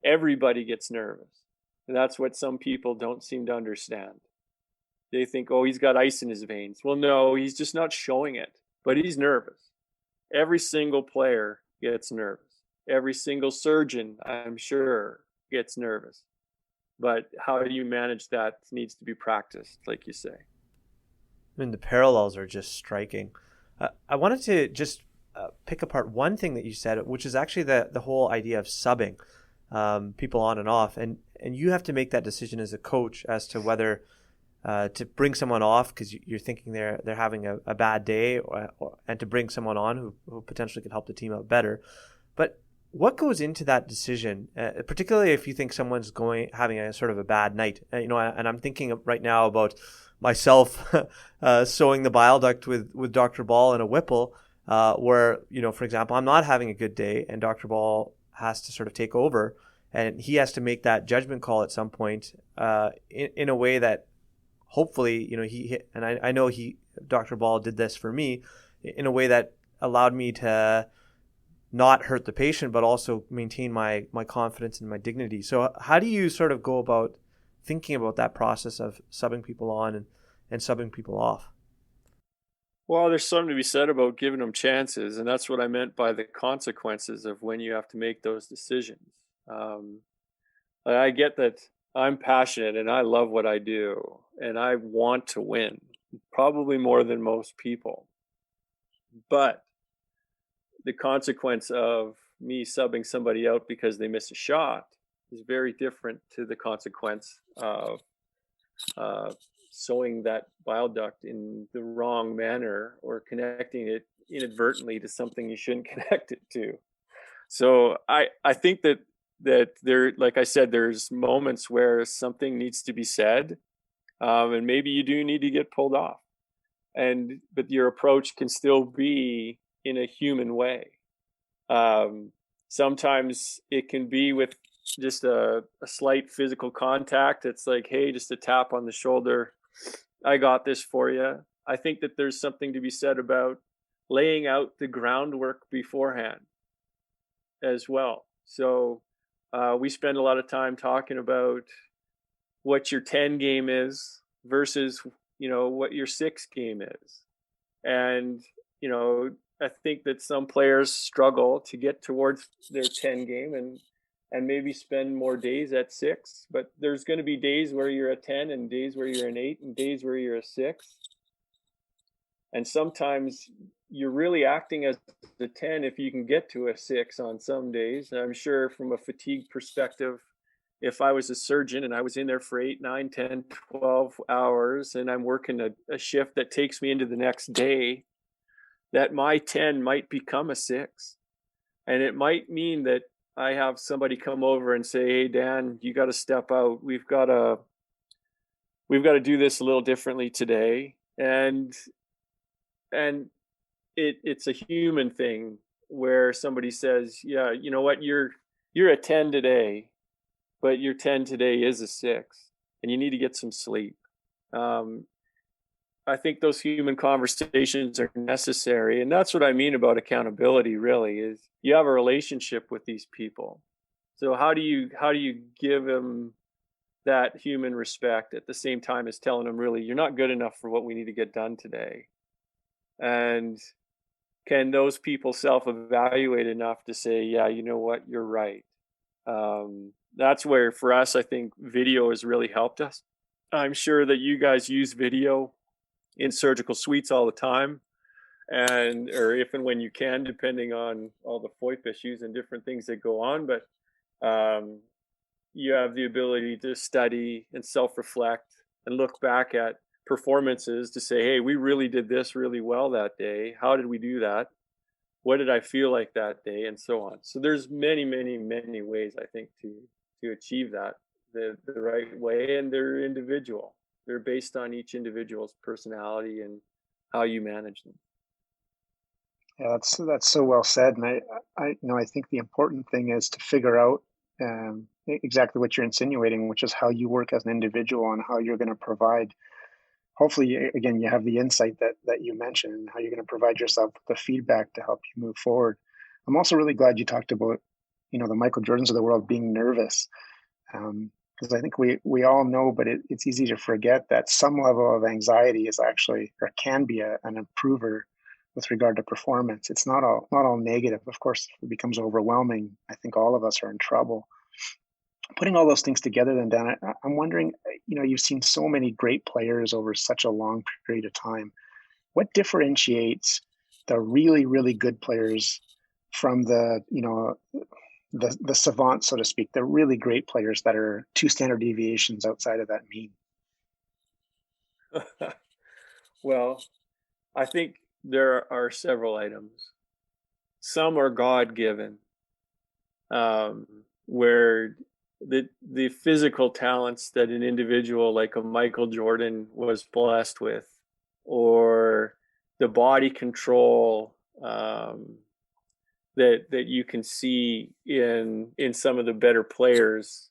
everybody gets nervous. And that's what some people don't seem to understand. They think, oh, he's got ice in his veins. Well, no, he's just not showing it, but he's nervous. Every single player gets nervous. Every single surgeon, I'm sure, gets nervous. But how you manage that needs to be practiced, like you say. I mean, the parallels are just striking. I wanted to just pick apart one thing that you said, which is actually the whole idea of subbing people on and off. And you have to make that decision as a coach as to whether to bring someone off because you're thinking they're having a bad day, and to bring someone on who potentially could help the team out better. But what goes into that decision, particularly if you think someone's having a sort of a bad night? And I'm thinking right now about myself sewing the bile duct with Dr. Ball and a Whipple, where, for example, I'm not having a good day and Dr. Ball has to sort of take over, and he has to make that judgment call at some point in a way that hopefully, I know Dr. Ball did this for me in a way that allowed me to not hurt the patient, but also maintain my confidence and my dignity. So how do you sort of go about thinking about that process of subbing people on and subbing people off? Well, there's something to be said about giving them chances, and that's what I meant by the consequences of when you have to make those decisions. I get that I'm passionate and I love what I do, and I want to win, probably more than most people. But the consequence of me subbing somebody out because they miss a shot is very different to the consequence of sewing that bile duct in the wrong manner or connecting it inadvertently to something you shouldn't connect it to. So I think that there, like I said, there's moments where something needs to be said, and maybe you do need to get pulled off, but your approach can still be in a human way. Sometimes it can be with just a slight physical contact. It's like, hey, just a tap on the shoulder. I got this for you. I think that there's something to be said about laying out the groundwork beforehand as well. So we spend a lot of time talking about what your 10 game is versus, what your 6 game is. And, I think that some players struggle to get towards their 10 game and maybe spend more days at 6, but there's going to be days where you're a 10 and days where you're an 8 and days where you're a 6. And sometimes you're really acting as a 10 if you can get to a 6 on some days. And I'm sure from a fatigue perspective, if I was a surgeon and I was in there for 8, 9, 10, 12 hours and I'm working a shift that takes me into the next day, that my 10 might become a 6. And it might mean that I have somebody come over and say, hey, Dan, you got to step out. We've got to do this a little differently today. And it's a human thing where somebody says, yeah, you know what, you're a 10 today, but your 10 today is a 6 and you need to get some sleep. I think those human conversations are necessary. And that's what I mean about accountability, really, is you have a relationship with these people. So how do you give them that human respect at the same time as telling them, really, you're not good enough for what we need to get done today? And can those people self-evaluate enough to say, yeah, you know what, you're right? That's where, for us, I think video has really helped us. I'm sure that you guys use video in surgical suites all the time, or if and when you can, depending on all the FOIP issues and different things that go on. But you have the ability to study and self-reflect and look back at performances to say, hey, we really did this really well that day. How did we do that? What did I feel like that day? And so on. So there's many, many, many ways, I think, to achieve that the right way, and they're individual. They're based on each individual's personality and how you manage them. Yeah, that's so well said. And I think the important thing is to figure out exactly what you're insinuating, which is how you work as an individual and how you're going to provide. Hopefully, again, you have the insight that you mentioned, and how you're going to provide yourself with the feedback to help you move forward. I'm also really glad you talked about, the Michael Jordans of the world being nervous. Because I think we all know, but it's easy to forget that some level of anxiety is actually, or can be, an improver with regard to performance. It's not all negative. Of course, if it becomes overwhelming, I think all of us are in trouble. Putting all those things together, then, Dan, I'm wondering, you've seen so many great players over such a long period of time. What differentiates the really, really good players from the savants, so to speak, the really great players that are 2 standard deviations outside of that mean? Well, I think there are several items. Some are God-given, where the physical talents that an individual like a Michael Jordan was blessed with, or the body control that you can see in some of the better players.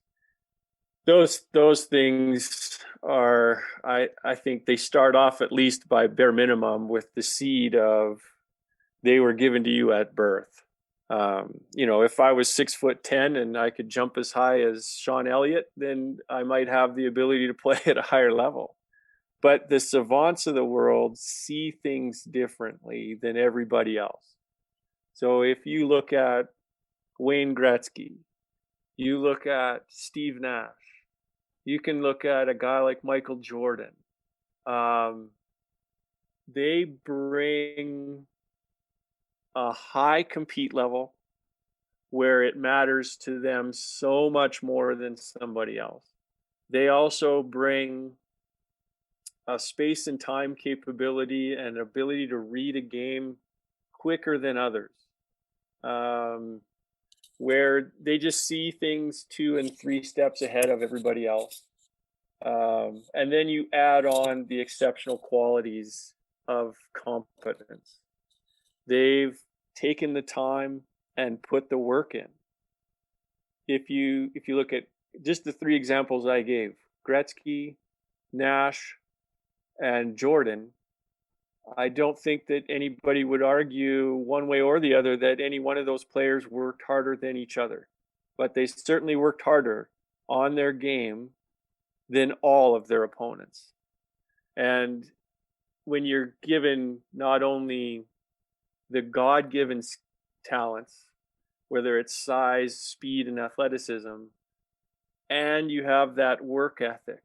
Those things are, I think they start off, at least by bare minimum, with the seed of they were given to you at birth. If I was 6'10" and I could jump as high as Sean Elliott, then I might have the ability to play at a higher level. But the savants of the world see things differently than everybody else. So if you look at Wayne Gretzky, you look at Steve Nash, you can look at a guy like Michael Jordan. They bring a high compete level where it matters to them so much more than somebody else. They also bring a space and time capability and ability to read a game quicker than others, where they just see things 2 and 3 steps ahead of everybody else. And then you add on the exceptional qualities of competence. They've taken the time and put the work in. If you look at just the three examples I gave, Gretzky, Nash, and Jordan, I don't think that anybody would argue one way or the other that any one of those players worked harder than each other. But they certainly worked harder on their game than all of their opponents. And when you're given not only the God-given talents, whether it's size, speed, and athleticism, and you have that work ethic,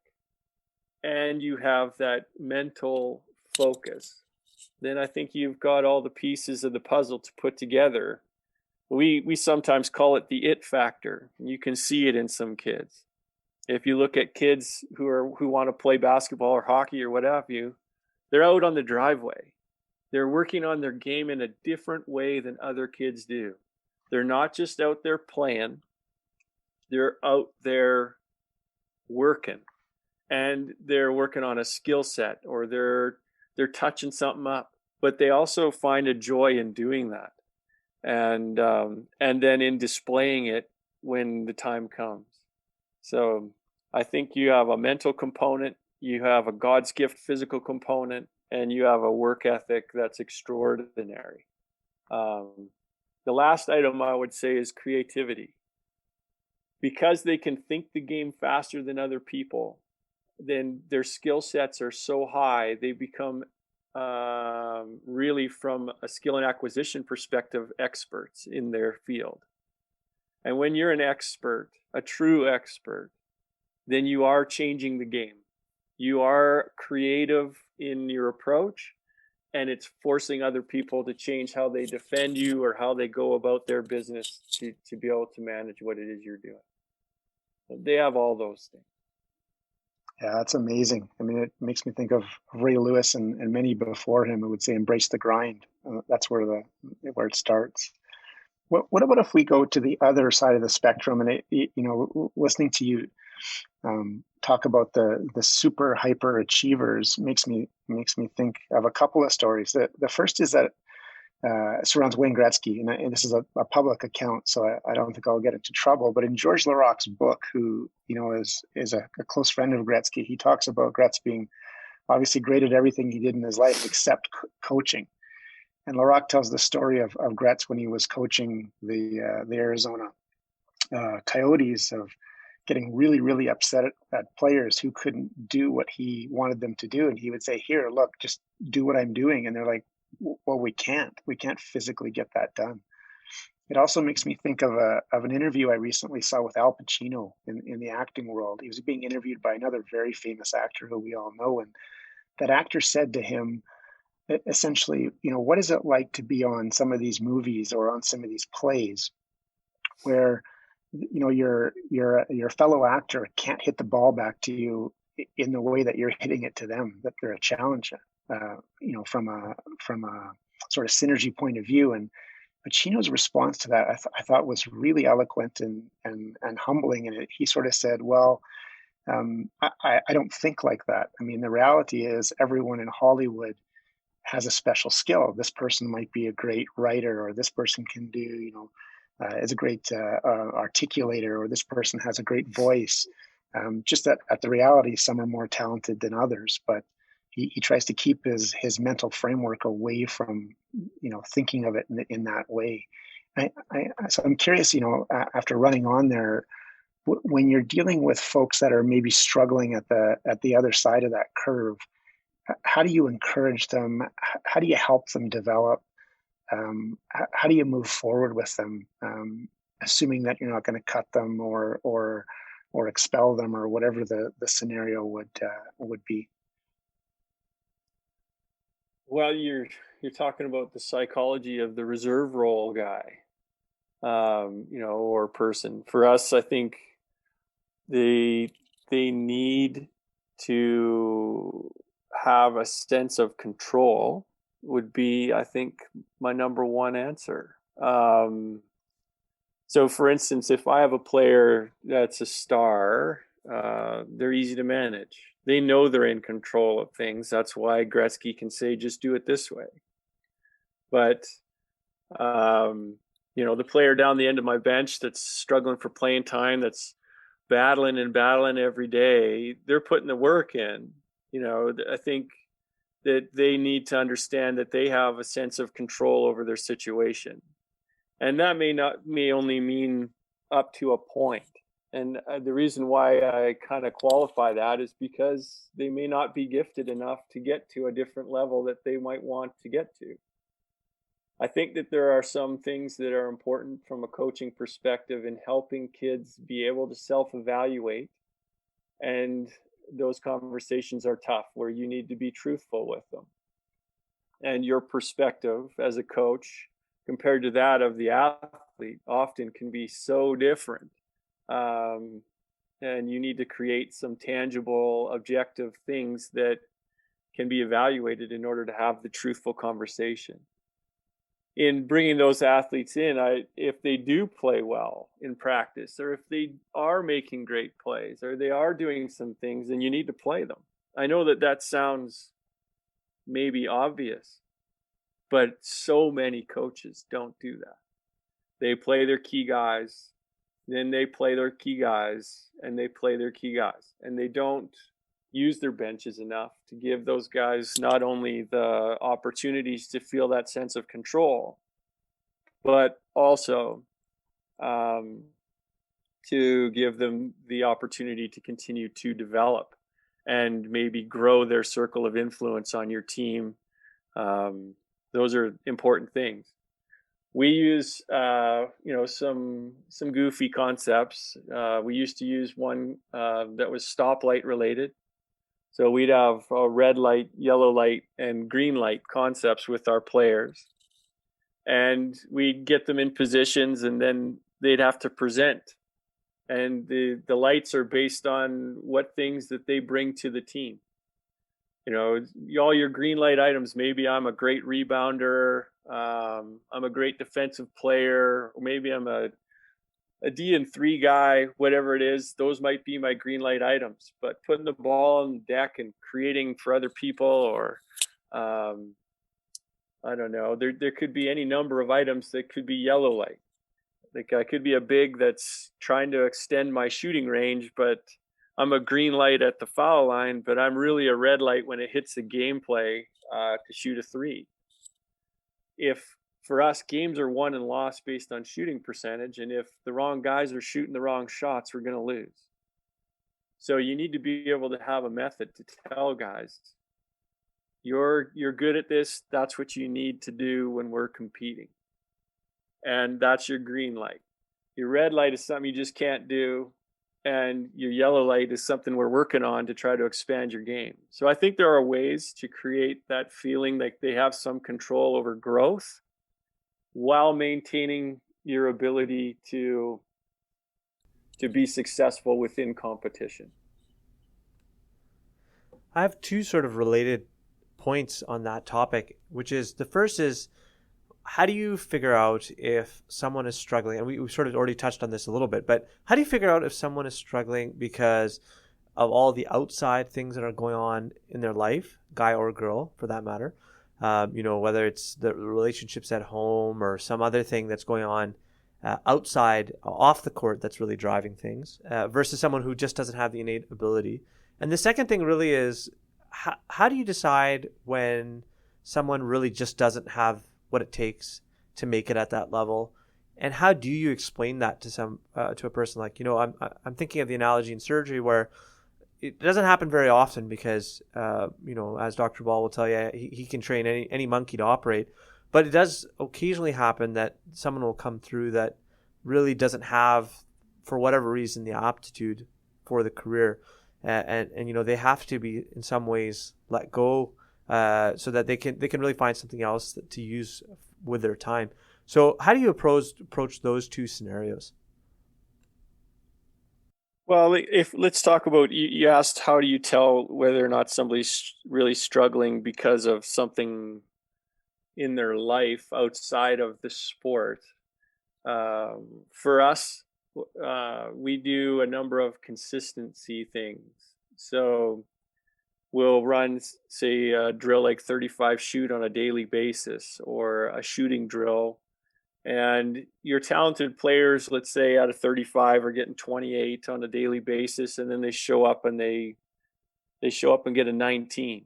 and you have that mental focus, then I think you've got all the pieces of the puzzle to put together. We sometimes call it the it factor. You can see it in some kids. If you look at kids who want to play basketball or hockey or what have you, they're out on the driveway. They're working on their game in a different way than other kids do. They're not just out there playing. They're out there working. And they're working on a skill set, or they're touching something up, but they also find a joy in doing that, and then in displaying it when the time comes. So I think you have a mental component, you have a God's gift physical component, and you have a work ethic that's extraordinary. The last item I would say is creativity. Because they can think the game faster than other people, then their skill sets are so high, they become really, from a skill and acquisition perspective, experts in their field. And when you're an expert, a true expert, then you are changing the game. You are creative in your approach, and it's forcing other people to change how they defend you or how they go about their business to be able to manage what it is you're doing. They have all those things. Yeah, that's amazing. I mean, it makes me think of Ray Lewis and many before him who would say, "Embrace the grind." That's where it starts. What about if we go to the other side of the spectrum and listening to you talk about the super hyper achievers makes me think of a couple of stories. The first is that surrounds Wayne Gretzky, and this is a public account, so I don't think I'll get into trouble. But in George Larocque's book, who is a close friend of Gretzky, he talks about Gretz being obviously great at everything he did in his life except coaching. And Larocque tells the story of Gretz when he was coaching the Arizona Coyotes, of getting really, really upset at players who couldn't do what he wanted them to do, and he would say, "Here, look, just do what I'm doing," and they're like, "Well, we can't physically get that done." It also makes me think of an interview I recently saw with Al Pacino in the acting world. He was being interviewed by another very famous actor who we all know. And that actor said to him, essentially, what is it like to be on some of these movies or on some of these plays where, your fellow actor can't hit the ball back to you in the way that you're hitting it to them, that they're a challenge, from a sort of synergy point of view. And Pacino's response to that, I thought was really eloquent and humbling. And he sort of said, "Well, I don't think like that. I mean, the reality is everyone in Hollywood has a special skill. This person might be a great writer, or this person can do, is a great articulator, or this person has a great voice. Just that at the reality, some are more talented than others, but he tries to keep his mental framework away from, thinking of it in that way." So I'm curious, after running on there, when you're dealing with folks that are maybe struggling at the other side of that curve, how do you encourage them? How do you help them develop? How do you move forward with them, assuming that you're not going to cut them or expel them, or whatever the scenario would be? Well, you're talking about the psychology of the reserve role guy, or person. For us, I think they need to have a sense of control would be, I think, my number one answer. So for instance, if I have a player that's a star, they're easy to manage. They know they're in control of things. That's why Gretzky can say, "Just do it this way." But The player down the end of my bench that's struggling for playing time, that's battling every day, they're putting the work in. I think that they need to understand that they have a sense of control over their situation. And that may only mean up to a point. And the reason why I kind of qualify that is because they may not be gifted enough to get to a different level that they might want to get to. I think that there are some things that are important from a coaching perspective in helping kids be able to self-evaluate. And those conversations are tough, where you need to be truthful with them. And your perspective as a coach compared to that of the athlete often can be so different. And you need to create some tangible, objective things that can be evaluated in order to have the truthful conversation. In bringing those athletes in, if they do play well in practice, or if they are making great plays, or they are doing some things, then you need to play them. I know that sounds maybe obvious, but so many coaches don't do that. They play their key guys, then they play their key guys, and they play their key guys. And they don't use their benches enough to give those guys not only the opportunities to feel that sense of control, but also to give them the opportunity to continue to develop and maybe grow their circle of influence on your team. Those are important things. We use, some goofy concepts. We used to use one that was stoplight related. So we'd have a red light, yellow light, and green light concepts with our players. And we'd get them in positions, and then they'd have to present. And the lights are based on what things that they bring to the team. All your green light items, maybe I'm a great rebounder, I'm a great defensive player, or maybe I'm a D&3 guy, whatever it is, those might be my green light items. But putting the ball on the deck and creating for other people, or I don't know, there could be any number of items that could be yellow light. Like I could be a big that's trying to extend my shooting range, but I'm a green light at the foul line, but I'm really a red light when it hits the gameplay to shoot a three. If for us, games are won and lost based on shooting percentage, and if the wrong guys are shooting the wrong shots, we're going to lose. So you need to be able to have a method to tell guys, you're good at this. That's what you need to do when we're competing. And that's your green light. Your red light is something you just can't do. And your yellow light is something we're working on to try to expand your game. So I think there are ways to create that feeling like they have some control over growth while maintaining your ability to be successful within competition. I have two sort of related points on that topic, which is the first is, how do you figure out if someone is struggling? And we sort of already touched on this a little bit, but how do you figure out if someone is struggling because of all the outside things that are going on in their life, guy or girl for that matter? Whether it's the relationships at home or some other thing that's going on outside, off the court, that's really driving things, versus someone who just doesn't have the innate ability. And the second thing really is, how do you decide when someone really just doesn't have what it takes to make it at that level? And how do you explain that to a person? Like, I'm thinking of the analogy in surgery where it doesn't happen very often because, as Dr. Ball will tell you, he can train any monkey to operate. But it does occasionally happen that someone will come through that really doesn't have, for whatever reason, the aptitude for the career. And they have to be in some ways let go so that they can really find something else to use with their time. So how do you approach those two scenarios? Well, let's talk about, you asked how do you tell whether or not somebody's really struggling because of something in their life outside of the sport. For us, we do a number of consistency things. So we'll run, say, a drill like 35 shoot on a daily basis, or a shooting drill And your talented players, let's say out of 35, are getting 28 on a daily basis, and then they show up and they show up and get a 19.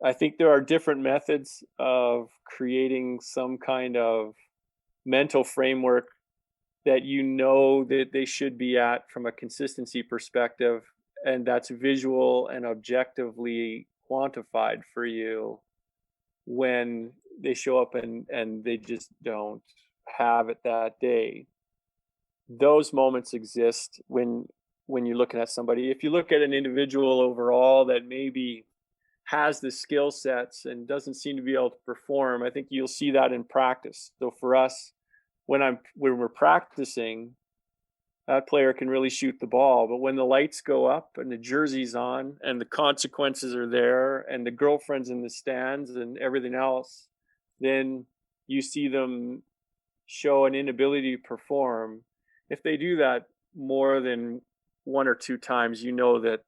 I think there are different methods of creating some kind of mental framework that you know that they should be at from a consistency perspective, and that's visual and objectively quantified for you when they show up and they just don't have it that day. Those moments exist when you're looking at somebody. If you look at an individual overall that maybe has the skill sets and doesn't seem to be able to perform, I think you'll see that in practice. So for us, when we're practicing, that player can really shoot the ball. But when the lights go up and the jersey's on and the consequences are there and the girlfriend's in the stands and everything else, then you see them show an inability to perform. If they do that more than one or two times, you know that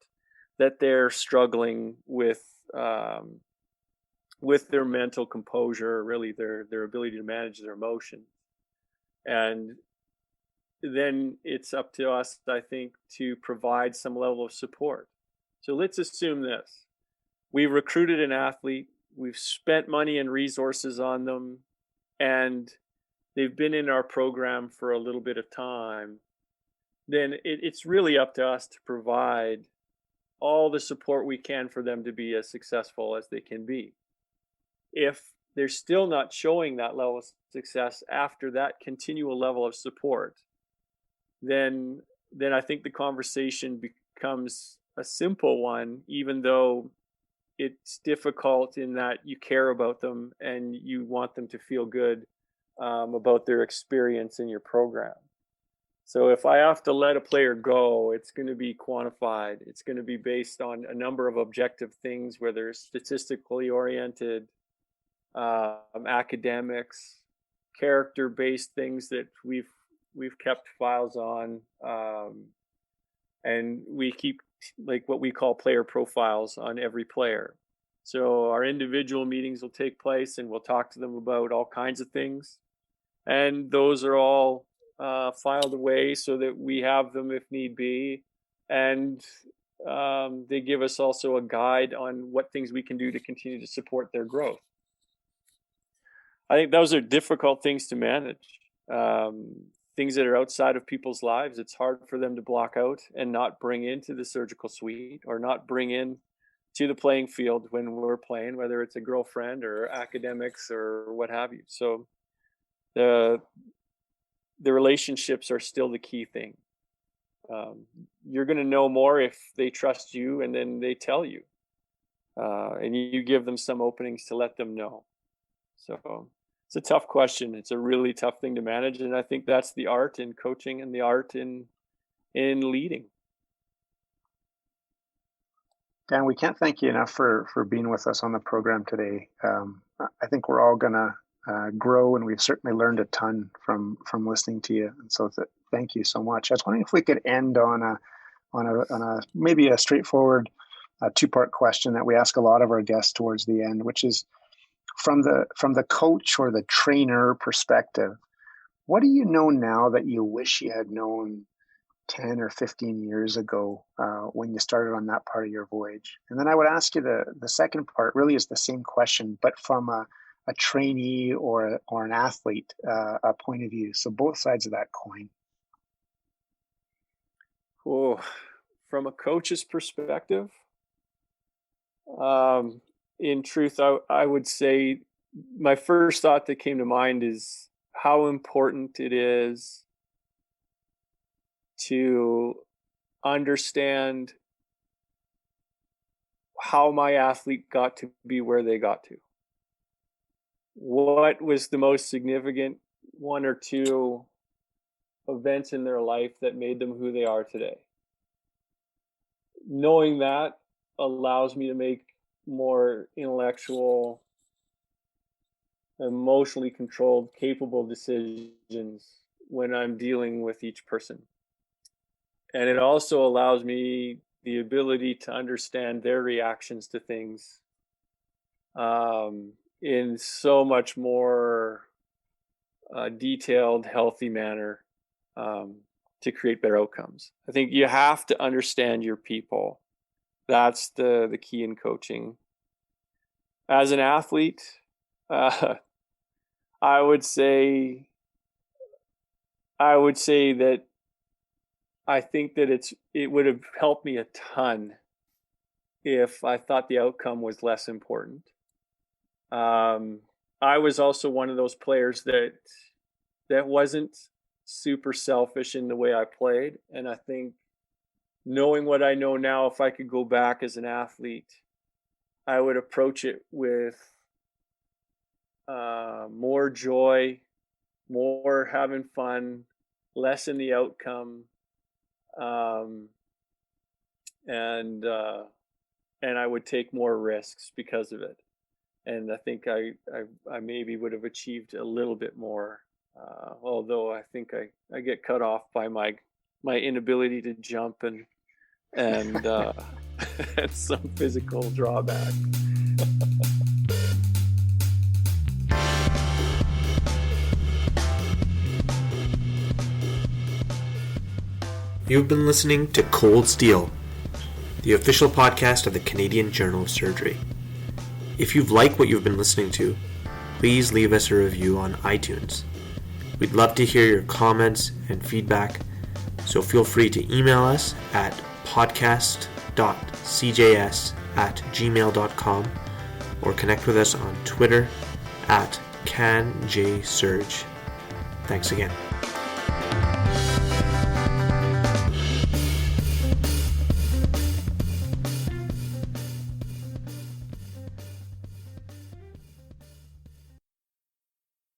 they're struggling with their mental composure, really their ability to manage their emotions. And then it's up to us, I think, to provide some level of support. So let's assume this. We've recruited an athlete, we've spent money and resources on them, and they've been in our program for a little bit of time. Then it's really up to us to provide all the support we can for them to be as successful as they can be. If they're still not showing that level of success after that continual level of support, then I think the conversation becomes a simple one, even though it's difficult in that you care about them and you want them to feel good about their experience in your program. So if I have to let a player go, it's going to be quantified. It's going to be based on a number of objective things, whether it's statistically oriented, academics, character-based things that we've kept files on, and we keep like what we call player profiles on every player. So our individual meetings will take place and we'll talk to them about all kinds of things, and those are all filed away so that we have them if need be, and they give us also a guide on what things we can do to continue to support their growth. I think those are difficult things to manage. Things that are outside of people's lives, it's hard for them to block out and not bring into the surgical suite or not bring in to the playing field when we're playing, whether it's a girlfriend or academics or what have you. So the relationships are still the key thing. You're going to know more if they trust you and then they tell you, and you give them some openings to let them know. So it's a tough question. It's a really tough thing to manage, and I think that's the art in coaching and the art in leading. Dan, we can't thank you enough for being with us on the program today. I think we're all going to grow, and we've certainly learned a ton from listening to you. And so thank you so much. I was wondering if we could end on a maybe a straightforward two-part question that we ask a lot of our guests towards the end, which is from the coach or the trainer perspective, what do you know now that you wish you had known 10 or 15 years ago when you started on that part of your voyage? And then I would ask you the second part really is the same question, but from a trainee or an athlete a point of view. So both sides of that coin. Oh, from a coach's perspective, in truth, I would say my first thought that came to mind is how important it is to understand how my athlete got to be where they got to. What was the most significant one or two events in their life that made them who they are today? Knowing that allows me to make more intellectual, emotionally controlled, capable decisions when I'm dealing with each person. And it also allows me the ability to understand their reactions to things in so much more detailed, healthy manner to create better outcomes. I think you have to understand your people. That's the key in coaching. As an athlete, I would say that I think that it would have helped me a ton if I thought the outcome was less important. I was also one of those players that wasn't super selfish in the way I played. And I think knowing what I know now, if I could go back as an athlete, I would approach it with more joy, more having fun, less in the outcome, and I would take more risks because of it. And I think I maybe would have achieved a little bit more, although I think I get cut off by my inability to jump and and some physical drawback. You've been listening to Cold Steel, the official podcast of the Canadian Journal of Surgery. If you've liked what you've been listening to, please leave us a review on iTunes. We'd love to hear your comments and feedback, so feel free to email us at podcast.cjs@gmail.com or connect with us on Twitter @CanJSurge. Thanks again.